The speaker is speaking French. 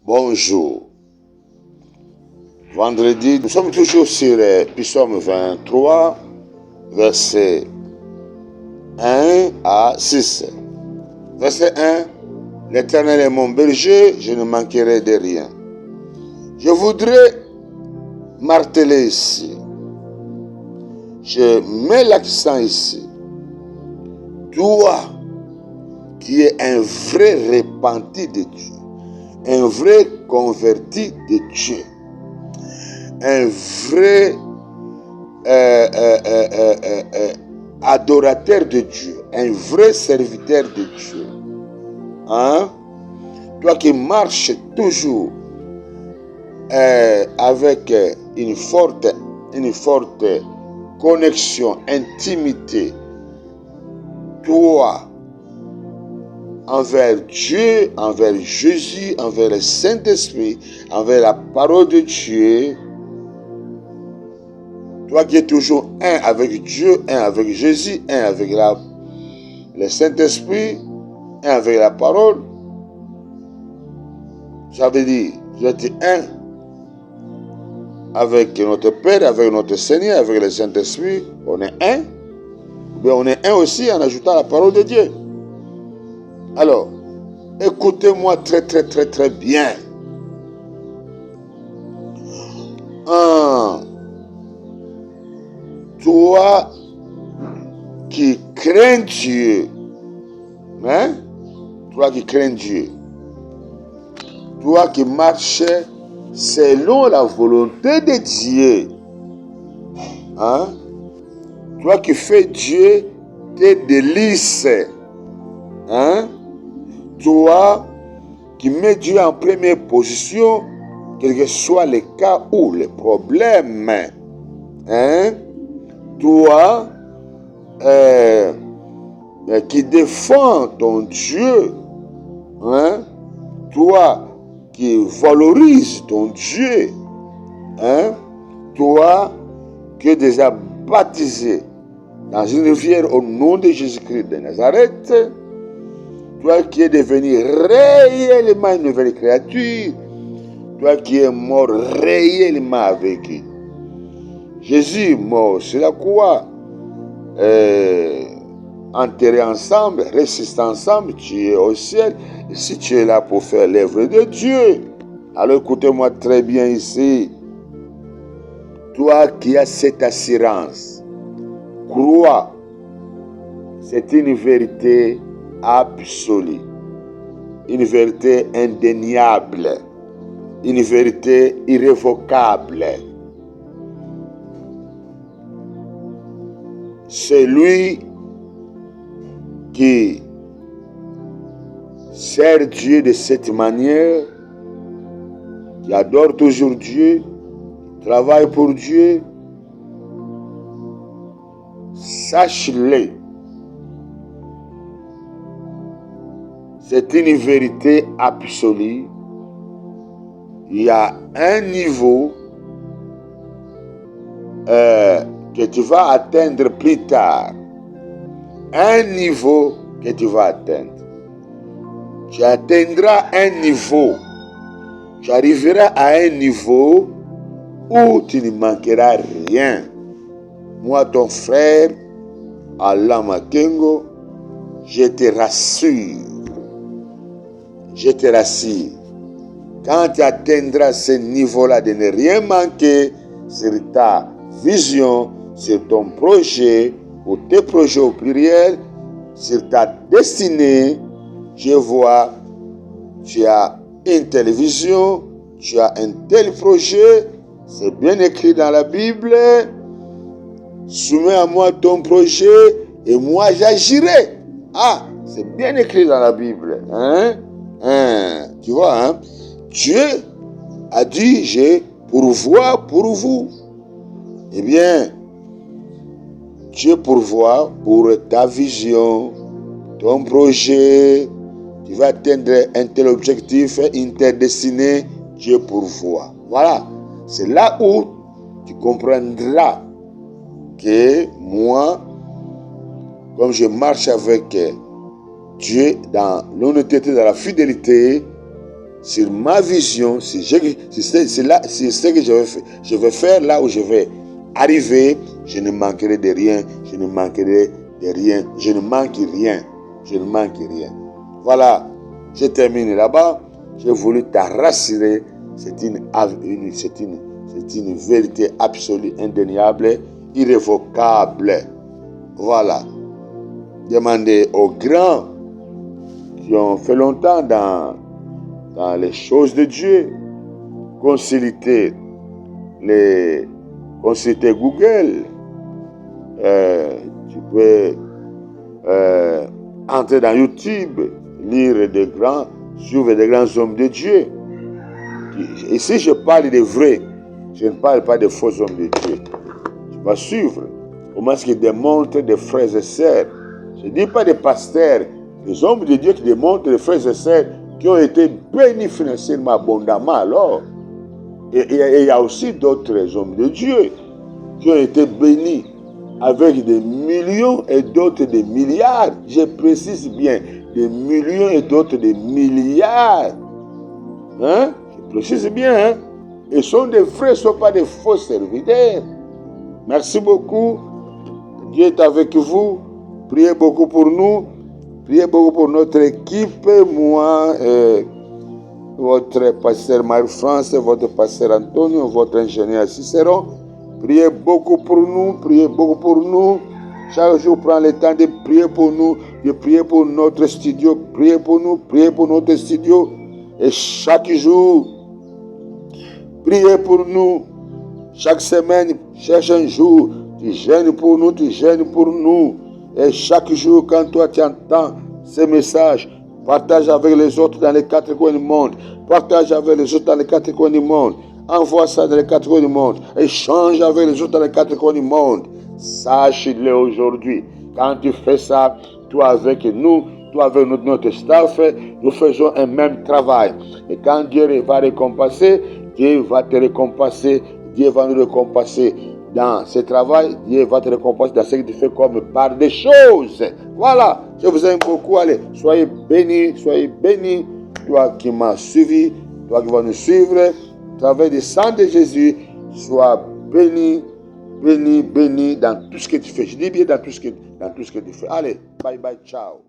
Bonjour. Vendredi, nous sommes toujours sur Psaume 23, versets 1 à 6. Verset 1. L'Éternel est mon berger, je ne manquerai de rien. Je voudrais marteler ici. Je mets l'accent ici. Toi qui es un vrai repenti de Dieu, un vrai converti de Dieu, un vrai adorateur de Dieu, un vrai serviteur de Dieu. Hein? Toi qui marches toujours avec une forte connexion, intimité, toi, envers Dieu, envers Jésus, envers le Saint-Esprit, envers la parole de Dieu. Toi qui es toujours un avec Dieu, un avec Jésus, un avec le Saint-Esprit, un avec la parole. Ça veut dire, vous êtes un avec notre Père, avec notre Seigneur, avec le Saint-Esprit. On est un. Mais on est un aussi en ajoutant la parole de Dieu. Alors, écoutez-moi très bien. Toi qui crains Dieu, hein? Toi qui crains Dieu, toi qui marches selon la volonté de Dieu, hein? Toi qui fais Dieu tes délices, hein? Toi qui mets Dieu en première position, quel que soit le cas ou les problèmes, hein? Toi qui défends ton Dieu, hein? Toi qui valorises ton Dieu, hein? Toi qui es déjà baptisé dans une rivière au nom de Jésus-Christ de Nazareth, toi qui es devenu réellement une nouvelle créature, toi qui es mort réellement avec Jésus, mort sur la croix, enterré ensemble, ressuscité ensemble, tu es au ciel. Et si tu es là pour faire l'œuvre de Dieu, alors écoutez-moi très bien ici. Toi qui as cette assurance, crois, c'est une vérité absolue, une vérité indéniable, une vérité irrévocable. Celui qui sert Dieu de cette manière, qui adore toujours Dieu, travaille pour Dieu, sache-le, c'est une vérité absolue. Il y a un niveau que tu vas atteindre plus tard. Un niveau que tu vas atteindre. Tu atteindras un niveau. Tu arriveras à un niveau où tu ne manqueras rien. Moi, ton frère, Allah Makengo, je te rassure. Je te rassure. Quand tu atteindras ce niveau-là de ne rien manquer sur ta vision, sur ton projet, ou tes projets au pluriel, sur ta destinée, je vois, tu as une télévision, tu as un tel projet, c'est bien écrit dans la Bible, soumets à moi ton projet et moi j'agirai. Ah, c'est bien écrit dans la Bible. Tu vois, hein? Dieu a dit, je pourvois pour vous. Eh bien, Dieu pourvoit pour ta vision, ton projet. Tu vas atteindre un tel objectif, une telle destinée, Dieu pourvoit. Voilà. C'est là où tu comprendras que moi, comme je marche avec Dieu dans l'honnêteté, dans la fidélité, sur ma vision, c'est ce que je vais faire là où je vais arriver. Je ne manquerai de rien, je ne manquerai de rien, je ne manque rien, je ne manque rien. Voilà, je termine là-bas. J'ai voulu te rassurer. C'est une vérité absolue, indéniable, irrévocable. Voilà. Demandez aux grands qui ont fait longtemps dans les choses de Dieu. Consultez Google. Tu peux entrer dans YouTube, lire suivre des grands hommes de Dieu. Ici, je parle des vrais. Je ne parle pas des faux hommes de Dieu. Tu vas suivre. Comment est-ce qu'ils démontrent des frères et sœurs. Je ne dis pas des pasteurs. Des hommes de Dieu qui démontrent des frères et sœurs qui ont été bénis financièrement abondamment alors. Et il y a aussi d'autres hommes de Dieu qui ont été bénis avec des millions et d'autres des milliards. Je précise bien, des millions et d'autres des milliards. Hein? Je précise bien. Hein? Ils sont des vrais, ce ne sont pas des faux serviteurs. Merci beaucoup. Dieu est avec vous. Priez beaucoup pour nous. Priez beaucoup pour notre équipe. Moi, votre pasteur Marie-France, votre pasteur Antonio, votre ingénieur Cicéron. Priez beaucoup pour nous. Priez beaucoup pour nous. Chaque jour, prends le temps de prier pour nous, de prier pour notre studio. Priez pour nous, priez pour notre studio. Et chaque jour, priez pour nous. Chaque semaine, cherche un jour. Tu gênes pour nous, tu gênes pour nous. Et chaque jour, quand toi tu entends ces messages, partage avec les autres dans les 4 coins du monde. Partage avec les autres dans les 4 coins du monde. Envoie ça dans les 4 coins du monde. Échange avec les autres dans les 4 coins du monde. Sache-le aujourd'hui. Quand tu fais ça, toi avec nous, toi avec notre staff, nous faisons un même travail. Et quand Dieu va récompenser, Dieu va te récompenser. Dieu va nous récompenser dans ce travail. Dieu va te récompenser dans ce que tu fais comme par des choses. Voilà. Je vous aime beaucoup. Allez, soyez bénis, soyez bénis. Toi qui m'as suivi, toi qui vas nous suivre, au travers du sang de Jésus, sois béni, béni, béni dans tout ce que tu fais. Je dis bien dans tout ce que tu fais. Allez, bye bye, ciao.